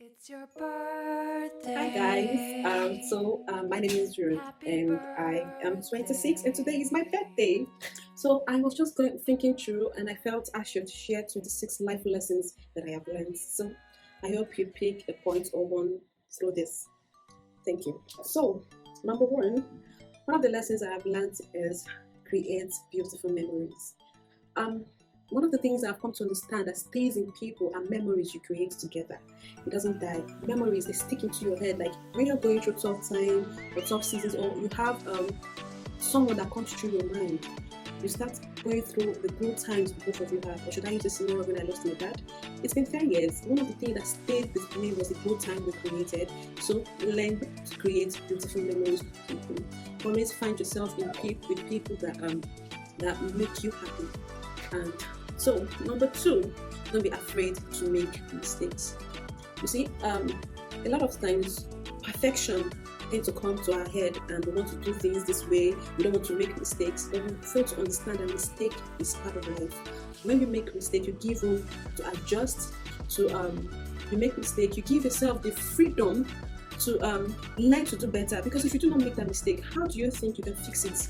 It's your birthday. Hi guys, my name is Ruth and I am 26 and today is my birthday. So I was just thinking through and I felt I should share 26 life lessons that I have learned. So I hope you pick a point or one through this. Thank you. So number one of the lessons I have learned is create beautiful memories. Um, One of the things I've come to understand that stays in people are memories you create together. It doesn't die. Memories, they stick into your head. Like when you're going through tough time or tough seasons, or you have someone that comes through your mind, you start going through the good times both of you have. Or should I use this scenario when I lost my dad? It's been 10 years. One of the things that stayed with me was the good time we created. So learn to create beautiful memories with people. Always find yourself with people that make you happy. And so, number two, don't be afraid to make mistakes. You see, a lot of times perfection tends to come to our head and we want to do things this way, we don't want to make mistakes, but we fail to understand that mistake is part of life. When you make a mistake, you give room to adjust, you make mistake, you give yourself the freedom to learn to do better. Because if you do not make that mistake, how do you think you can fix it?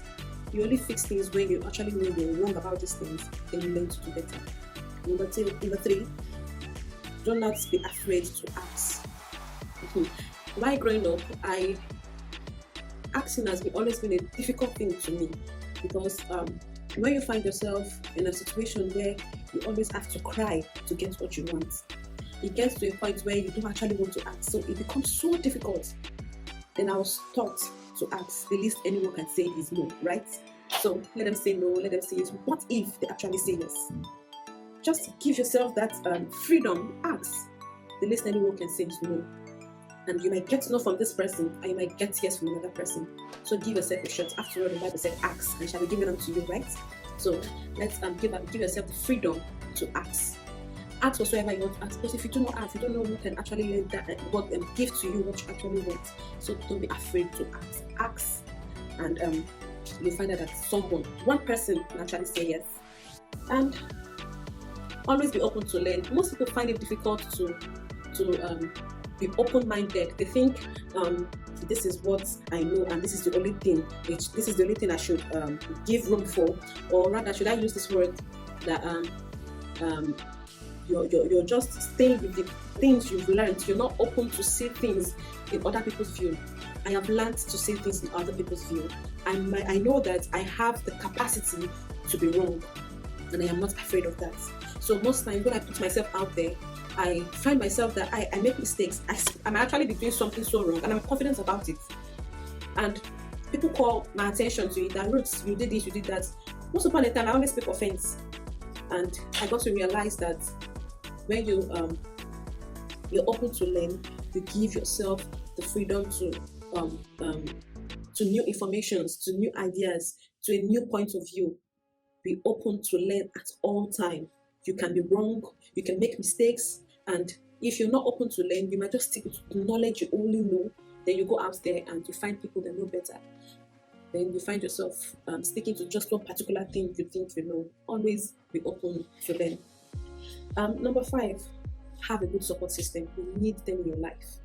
You only fix things when you actually know you're wrong about these things, then you learn to do better. Number three, do not be afraid to ask. While growing up, asking has always been a difficult thing to me because when you find yourself in a situation where you always have to cry to get what you want, it gets to a point where you don't actually want to ask, so it becomes so difficult. Then I was taught to ask. The least anyone can say is no, right? So let them say no, let them say yes. What if they actually say yes? Just give yourself that freedom. Ask. The least anyone can say is no. And you might get no from this person, and you might get yes from another person. So give yourself a shot. After all, the Bible said, ask, and shall be given unto you, right? So let's give yourself the freedom to ask. Ask whatsoever you want to ask, because if you do not ask, you don't know who can actually learn that what give to you what you actually want. So don't be afraid to ask. Ask, and you'll find out that one person can actually say yes. And always be open to learn. Most people find it difficult to be open-minded. They think this is what I know and this is the only thing. This is the only thing I should give room for, or rather, should I use this word that you're just staying with the things you've learned. You're not open to see things in other people's view. I have learned to see things in other people's view. I know that I have the capacity to be wrong, and I am not afraid of that. So most times when I put myself out there, I find myself that I make mistakes. I'm actually doing something so wrong, and I'm confident about it. And people call my attention to it. That Roots, you did this, you did that. Most upon the time, I only speak offense, and I got to realize that when you're open to learn, you give yourself the freedom to new informations, to new ideas, to a new point of view. Be open to learn at all time. You can be wrong, you can make mistakes, and if you're not open to learn, you might just stick to the knowledge you only know. Then you go out there and you find people that know better. Then you find yourself sticking to just one particular thing you think you know. Always be open to learn. Number five, have a good support system. You need them in your life.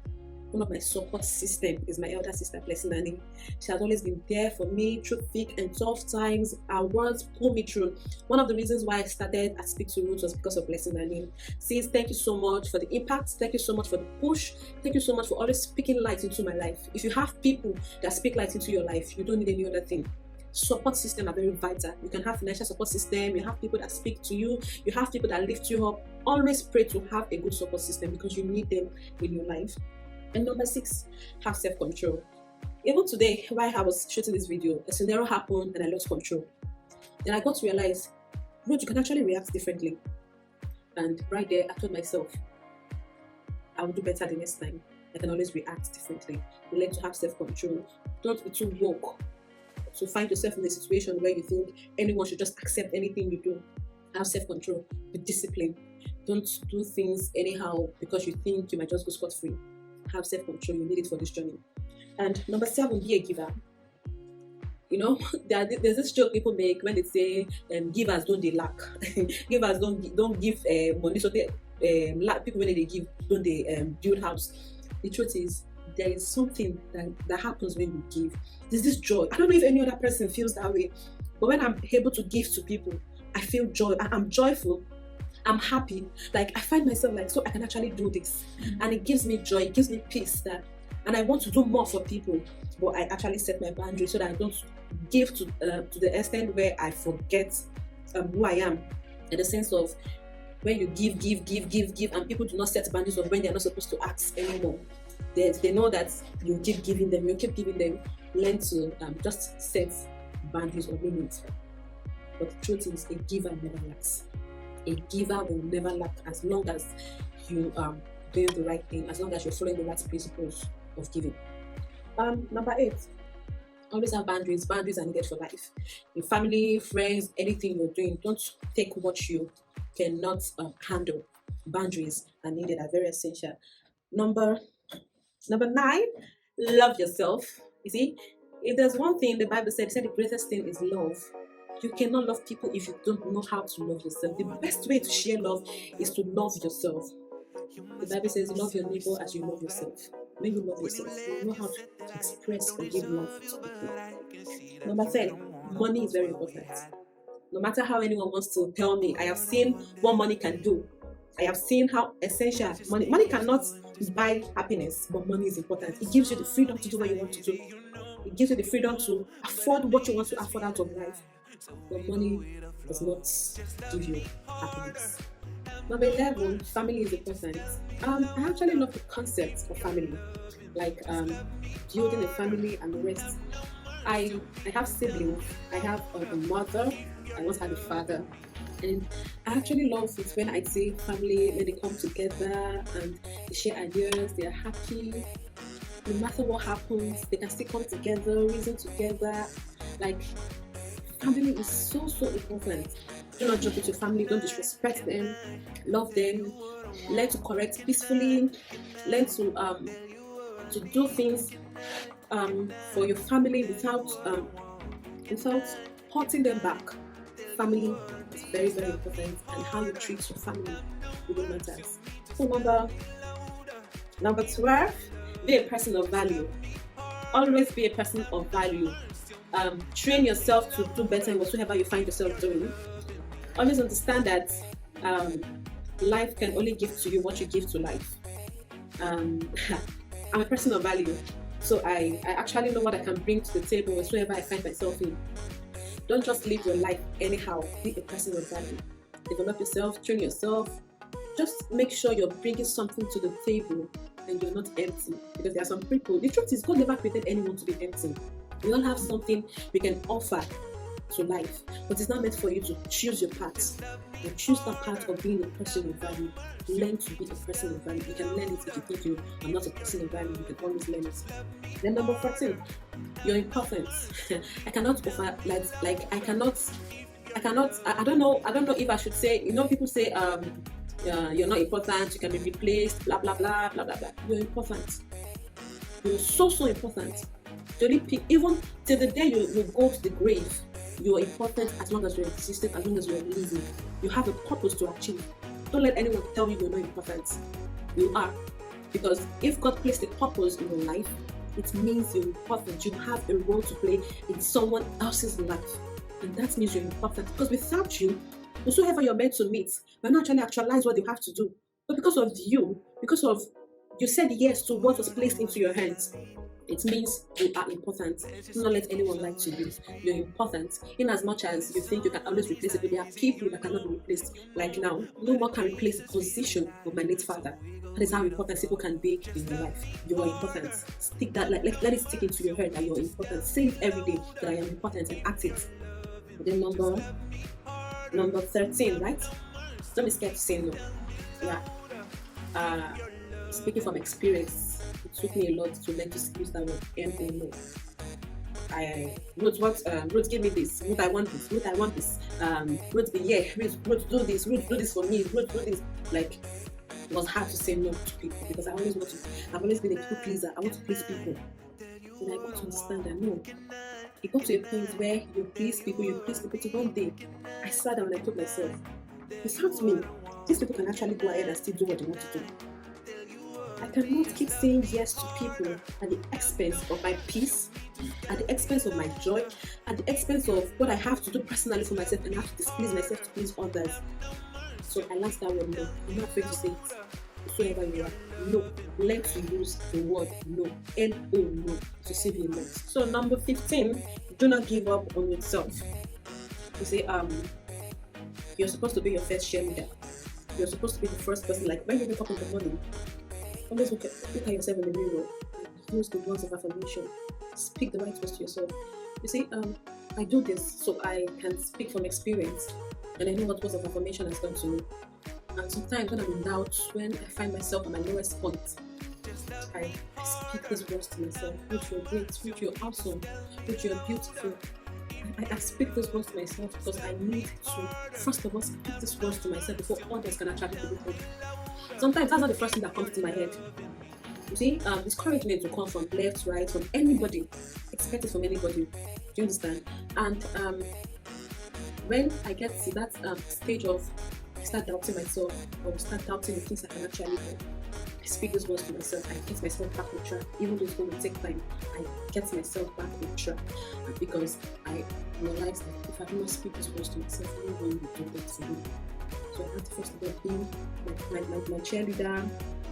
One of my support system is my elder sister, Blessing Annie. She has always been there for me through thick and tough times. Our words pull me through. One of the reasons why I started at Speak to Roots was because of Blessing Annie. Sis, thank you so much for the impact. Thank you so much for the push. Thank you so much for always speaking light into my life. If you have people that speak light into your life, you don't need any other thing. Support system are very vital. You can have financial support system, you have people that speak to you, you have people that lift you up. Always pray to have a good support system because you need them in your life. And number six, have self-control. Even today, while I was shooting this video, a scenario happened and I lost control. Then I got to realize, Ruth, you can actually react differently. And right there, I told myself, I will do better the next time. I can always react differently. Learn to have self-control. Don't be too woke. So find yourself in a situation where you think anyone should just accept anything you do. Have self-control. Be disciplined. Don't do things anyhow because you think you might just go scot-free. Have self-control. You need it for this journey. And number seven, be a giver. You know, there's this joke people make when they say givers don't they lack. Givers don't give money, so people when they give, don't they build house. The truth is, there is something that happens when you give. There's this joy. I don't know if any other person feels that way, but when I'm able to give to people, I feel joy. I'm joyful. I'm happy. Like I find myself like, so I can actually do this, and it gives me joy. It gives me peace. And I want to do more for people, but I actually set my boundaries so that I don't give to the extent where I forget who I am. In the sense of when you give, and people do not set boundaries of when they are not supposed to ask anymore. They know that you keep giving them, learn to just set boundaries or limits. But the truth is, a giver never lacks. A giver will never lack as long as you are doing the right thing, as long as you're following the right principles of giving. Number 8, always have boundaries. Boundaries are needed for life. In family, friends, anything you're doing, don't take what you cannot handle. Boundaries are needed, are very essential. Number 9, love yourself. You see, if there's one thing the Bible said the greatest thing is love. You cannot love people if you don't know how to love yourself. The best way to share love is to love yourself. The Bible says, love your neighbor as you love yourself. When you love yourself, you know how to express or give love to people. Number 10, money is very important. No matter how anyone wants to tell me, I have seen what money can do. I have seen how essential money cannot buy happiness, but money is important. It gives you the freedom to do what you want to do. It gives you the freedom to afford what you want to afford out of life. But money does not give you happiness. Number 11, family is important. I actually love the concept of family, like building a family and the rest. I have siblings. I have a mother. I once had a father. And I actually love it when I see family, when they come together and they share ideas, they are happy. No matter what happens, they can still come together, reason together. Like, family is so important. Do not jump into family, don't disrespect them, love them, learn to correct peacefully, learn to do things for your family without hurting them back. Family is very important, and how you treat your family really matters. So number 12, be a person of value. Always be a person of value. Train yourself to do better in whatsoever you find yourself doing. Always understand that life can only give to you what you give to life. I'm a person of value, so I actually know what I can bring to the table whatsoever I find myself in. Don't just live your life anyhow. Be a person of value. Develop yourself, train yourself. Just make sure you're bringing something to the table and you're not empty. Because there are some people, the truth is, God never created anyone to be empty. We all have something we can offer to life, but it's not meant for you to choose your path. You choose that path of being a person of value. Learn to be a person of value. You can learn it if you think you are not a person of value. You can always learn it. Then number 14, you're important. I cannot offer like I cannot. I don't know if I should say. People say you're not important. You can be replaced. Blah blah blah blah blah blah. You're important. You're so important. Even till the day you go to the grave, you are important as long as you're existing, as long as you're living. You have a purpose to achieve. Don't let anyone tell you you're not important. You are. Because if God placed a purpose in your life, it means you're important. You have a role to play in someone else's life. And that means you're important. Because without you, whosoever you're meant to meet will not actualize what you have to do. But because of you said yes to what was placed into your hands, it means you are important. Do not let anyone lie to you. You're important. In as much as you think you can always replace it, but there are people that cannot be replaced. Like now, no one can replace the position of my late father. That is how important people can be in your life. You are important. Stick that, let it stick into your head that you're important. Say it every day that I am important and act it. And then number 13, right? Don't be scared to say no. Yeah. Speaking from experience, it took me a lot to learn to use that word no. Ruth, give me this. Ruth, I want this. Ruth, I want this. Ruth, Ruth, do this. Ruth, do this for me. Ruth, do this. Like, it was hard to say no to people because I've always been a people pleaser. I want to please people. And I got to understand that no. It got to a point where you please people to one day. I sat down and I told myself, without me, these people can actually go ahead and still do what they want to do. I cannot keep saying yes to people at the expense of my peace, at the expense of my joy, at the expense of what I have to do personally for myself, and I have to displease myself to please others. So I learned that word no. I'm not afraid to say it. Whoever you are, no. Learn to use the word no. N-O, no, to save your life. So number 15, do not give up on yourself. You say, you're supposed to be your first cheerleader. You're supposed to be the first person. Like when you wake up in the morning, always look at yourself in the mirror. Use the words of affirmation. Speak the right words to yourself. You say, I do this so I can speak from experience, and I know what words of affirmation has done to me. And sometimes when I'm in doubt, when I find myself at my lowest point, I speak these words to myself. Which you're great, which you're awesome, which you're beautiful. I speak those words to myself because I need to, first of all, speak these words to myself before others can actually do it. Sometimes that's not the first thing that comes to my head. You see, discouragement will come from left, right, from anybody. Expect it from anybody. Do you understand? And when I get to that stage of I start doubting myself, or start doubting the things I can actually do, I speak those words to myself. I get myself back on track. Even though it's going to take time, I get myself back on track because I realize that if I do not speak those words to myself, no one will do that for me. So I have to first of all be my cheerleader.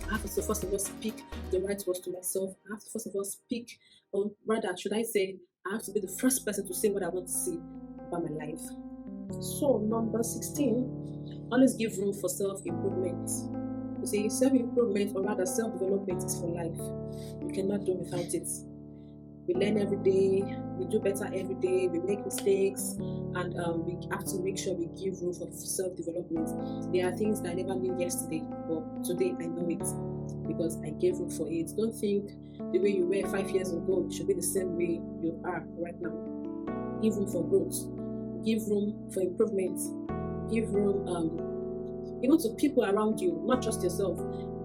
I have to first of all speak the right words to myself. I have to first of all speak, or rather, should I say, I have to be the first person to say what I want to say about my life. So number 16, always give room for self-improvement. You see, self-improvement, or rather self-development, is for life. You cannot do without it. We learn every day, we do better every day, we make mistakes, and we have to make sure we give room for self-development. There are things that I never knew yesterday, but today I know it because I gave room for it. Don't think the way you were 5 years ago should be the same way you are right now. Give room for growth, give room for improvement, give room even to people around you, not just yourself.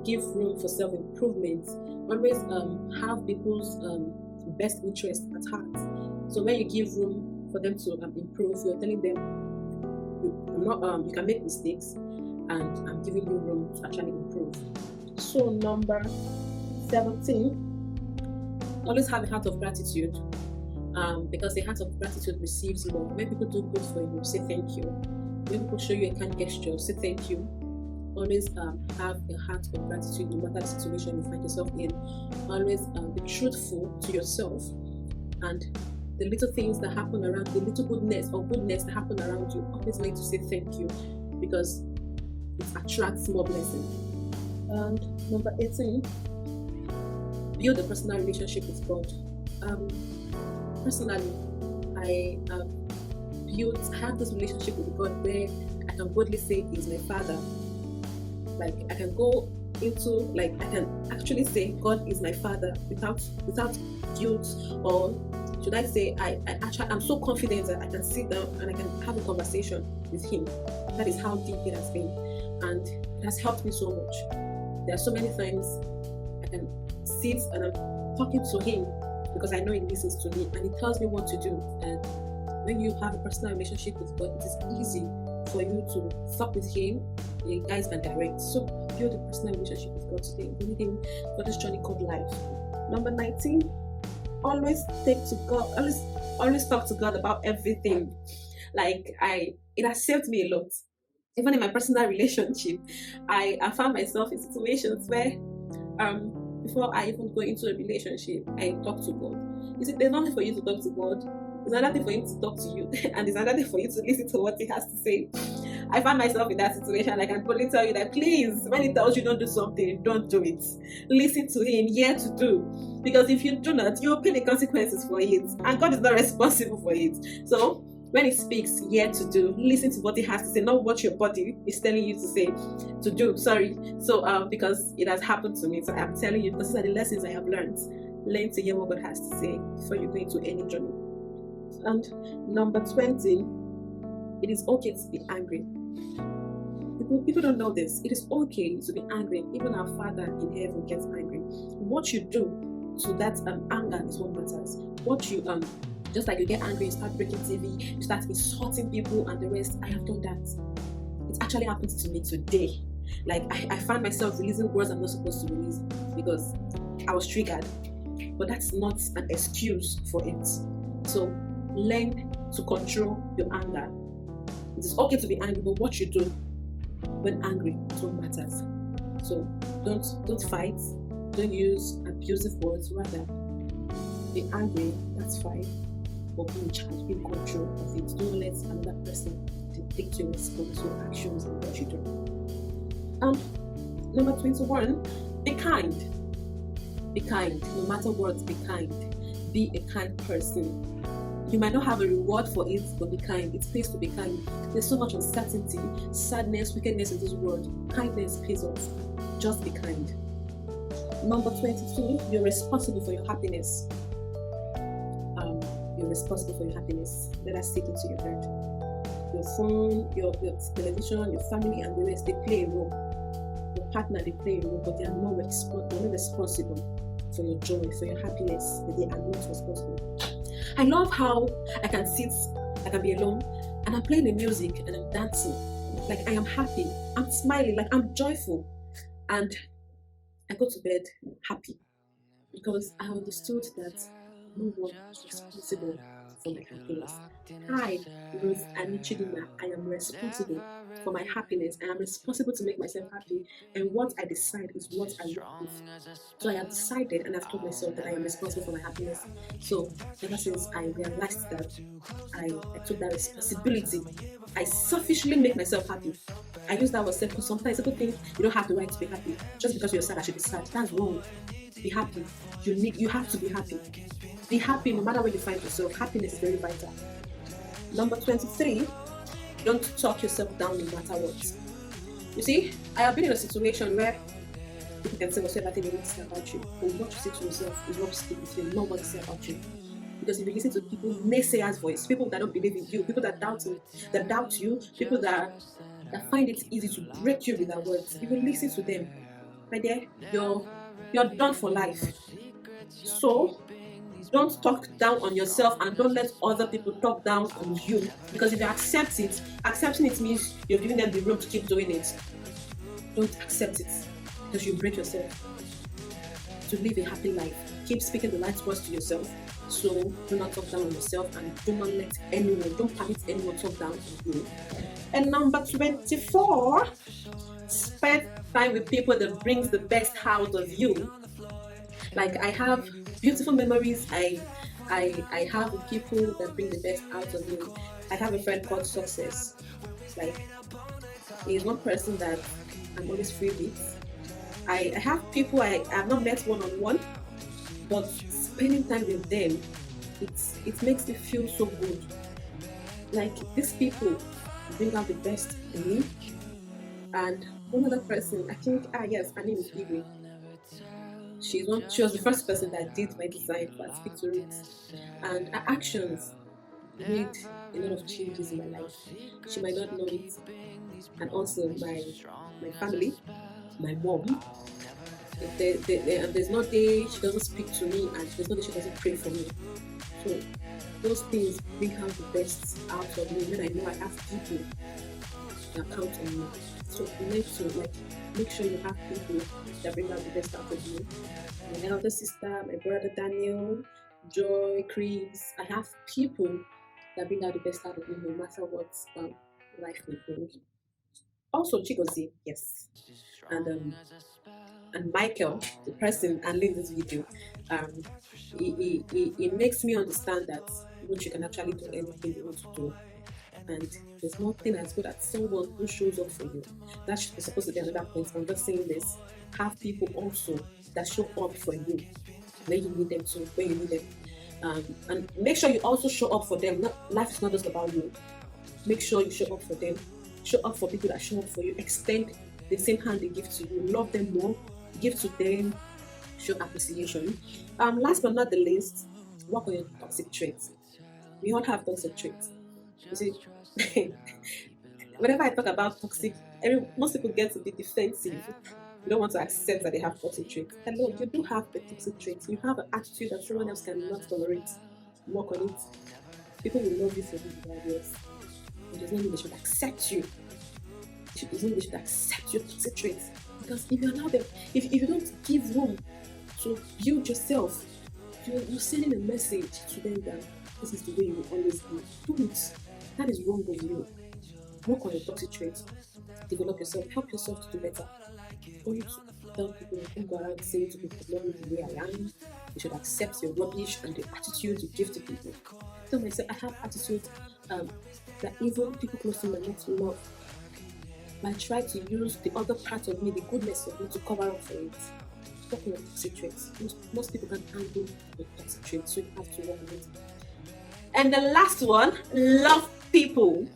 Give room for self-improvement. Always have people's best interest at heart. So when you give room for them to improve, you're telling them you can make mistakes, and I'm giving you room to actually improve. So number 17, always have a heart of gratitude, because the heart of gratitude receives more. When people do good for you, say thank you. When people show you a kind gesture, say thank you. Always have a heart of gratitude no matter the situation you find yourself in. Always be truthful to yourself, and the little things that happen around, the little goodness that happen around you, always learn to say thank you, because it attracts more blessing. And number 18, build a personal relationship with God. Personally, I have this relationship with God where I can boldly say He's my Father. Like I can go into, like I can actually say God is my Father without guilt, or should I say I'm so confident that I can sit down and I can have a conversation with Him. That is how deep it has been, and it has helped me so much. There are so many times I can sit and I'm talking to Him because I know He listens to me and He tells me what to do. And when you have a personal relationship with God, it is easy for you to talk with Him. You guys can direct. So build a personal relationship with God today. We need Him for this journey called life. Number 19, always always talk to God about everything. Like it has saved me a lot. Even in my personal relationship, I found myself in situations where before I even go into a relationship, I talk to God. You see, there's nothing for you to talk to God. There's another thing for Him to talk to you, and there's another thing for you to listen to what He has to say. I found myself in that situation. I can probably tell you that, please, when He tells you don't do something, don't do it. Listen to Him, hear to do. Because if you do not, you will pay the consequences for it, and God is not responsible for it. So when He speaks, hear to do. Listen to what He has to say, not what your body is telling you to say, to do. Sorry. So because it has happened to me, so I'm telling you, because these are the lessons I have learned. Learn to hear what God has to say before you go into any journey. And number 20, it is okay to be angry. People don't know this. It is okay to be angry. Even our Father in heaven gets angry. What you do to that anger is what matters. What you just like you get angry, you start breaking TV, you start insulting people and the rest. I have done that. It actually happened to me today. Like I found myself releasing words I'm not supposed to release because I was triggered. But that's not an excuse for it. So learn to control your anger. It is okay to be angry, but what you do when angry is what matters. So don't fight. Don't use abusive words. Rather, be angry. That's fine. But be in charge. Be in control of it. Don't let another person dictate your response, your actions, and what you do. Number 21. Be kind. Be kind. No matter what, be kind. Be a kind person. You might not have a reward for it, but be kind. It pays to be kind. There's so much uncertainty, sadness, wickedness in this world. Kindness pays off. Just be kind. Number 22, you're responsible for your happiness. You're responsible for your happiness. Let us take it to your heart. Your phone, your television, your family, and the rest, they play a role. Your partner, they play a role, but they are not responsible for your joy, for your happiness. They are not responsible. I love how I can be alone, and I'm playing the music and I'm dancing. Like I am happy, I'm smiling, like I'm joyful. And I go to bed happy because I understood that no one is responsible for my happiness. I, Ruth Anichidina, I am responsible for my happiness. I am responsible to make myself happy, and what I decide is what I work with. So I have decided and I've told myself that I am responsible for my happiness. So ever since I realized that I took that responsibility, I selfishly make myself happy. I use that word self because sometimes people think you don't have the right to be happy. Just because you're sad, I should be sad. That's wrong. Be happy. You have to be happy. Be happy no matter where you find yourself. Happiness is very vital. Number 23, don't talk yourself down no matter what. You see, I have been in a situation where people can say whatever they want to say about you, but what you say to yourself is what you speak with you, not what they say about you. Because if you listen to people naysayers' voice, people that don't believe in you, people that doubt you, people that find it easy to break you with their words, if you listen to them, right there, you're done for life. So don't talk down on yourself and don't let other people talk down on you. Because if you accept it, accepting it means you're giving them the room to keep doing it. Don't accept it because you break yourself. To live a happy life, keep speaking the right words to yourself. So do not talk down on yourself and do not let don't permit anyone talk down on you. And number 24, spend time with people that brings the best out of you. Like I have beautiful memories I have with people that bring the best out of me. I have a friend called Success. Like he's one person that I'm always free with. I have people I have not met one-on-one, but spending time with them, it makes me feel so good. Like these people bring out the best in me. And one other person, I think, yes, her name is Igwe. She was the first person that did my design for Speak to It. And her actions made a lot of changes in my life. She might not know it. And also my family, my mom. There's no day she doesn't speak to me, and there's no day she doesn't pray for me. So those things bring out the best out of me when I know I have people that count on me. So make sure you have people that bring out the best out of you. My elder sister, my brother Daniel, Joy, Chris. I have people that bring out the best out of me no matter what life may bring. Also Chigozie, yes. And Michael, the person handling this video, he makes me understand that you can actually do anything you want to do. And there's nothing as good as someone who shows up for you. That should be supposed to be another point. I'm just saying this. Have people also that show up for you when you need them to, when you need them. And make sure you also show up for them. Life is not just about you. Make sure you show up for them. Show up for people that show up for you. Extend the same hand they give to you. Love them more. Give to them. Show appreciation. Last but not the least, work on your toxic traits. We all have toxic traits. You see, whenever I talk about toxic, most people get to be defensive. You don't want to accept that they have toxic traits. Hello, you do have the toxic traits. You have an attitude that someone else cannot tolerate. Work on it. People will love you for who you are. Yes. It does not mean they should accept you. they should accept your toxic traits. Because if you allow them, if you don't give room to build yourself, you're sending a message to them that this is the way you will always be. Don't. That is wrong of you. Work on your toxic traits. Develop yourself. Help yourself to do better. For you to tell people, don't go around and say to people, love me the way I am. You should accept your rubbish and the attitude you give to people. Tell myself, I have attitude that even people close to me are not love. I try to use the other part of me, the goodness of me, to cover up for it. Talking of toxic traits. Most people can handle the toxic traits, so you have to work on it. And the last one, love people.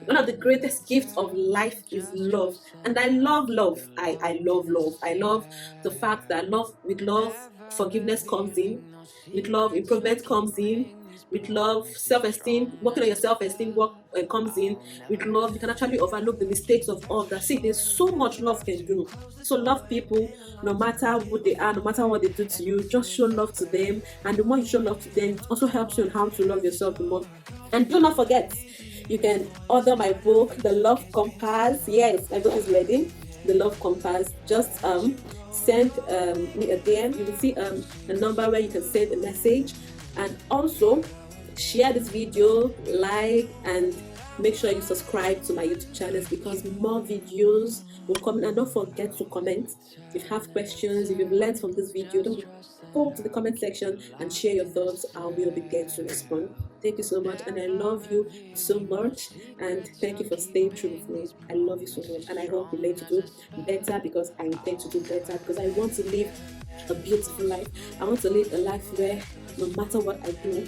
One of the greatest gifts of life is love. And I love love. I love love. I love the fact that with love, forgiveness comes in. With love, improvement comes in. With love, self-esteem, working on your self-esteem comes in. With love, you can actually overlook the mistakes of others. See, there's so much love can do. So love people, no matter who they are, no matter what they do to you, just show love to them. And the more you show love to them, it also helps you on how to love yourself the more. And do not forget, you can order my book, The Love Compass. Yes, my book is ready. The Love Compass. Just send me a DM. You will see a number where you can send a message. And also share this video, like, and make sure you subscribe to my YouTube channels because more videos will come in. And don't forget to comment if you have questions, if you've learned from this video. Don't go to the comment section and share your thoughts. I will be there to respond. Thank you so much, and I love you so much, and thank you for staying true with me. I love you so much, and I hope you learn to do better because I intend to do better, because I want to live a beautiful life. I want to live a life where no matter what I do,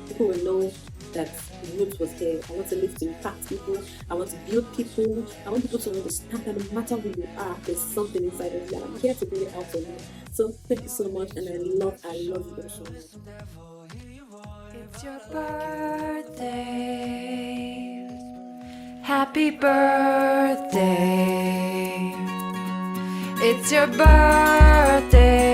people will know that Ruth was there. I want to live to impact people. I want to build people. I want people to understand that no matter who you are, there's something inside of you, and I'm here to bring it out of you. So thank you so much, and I love you so much. It's your birthday. Happy birthday. It's your birthday.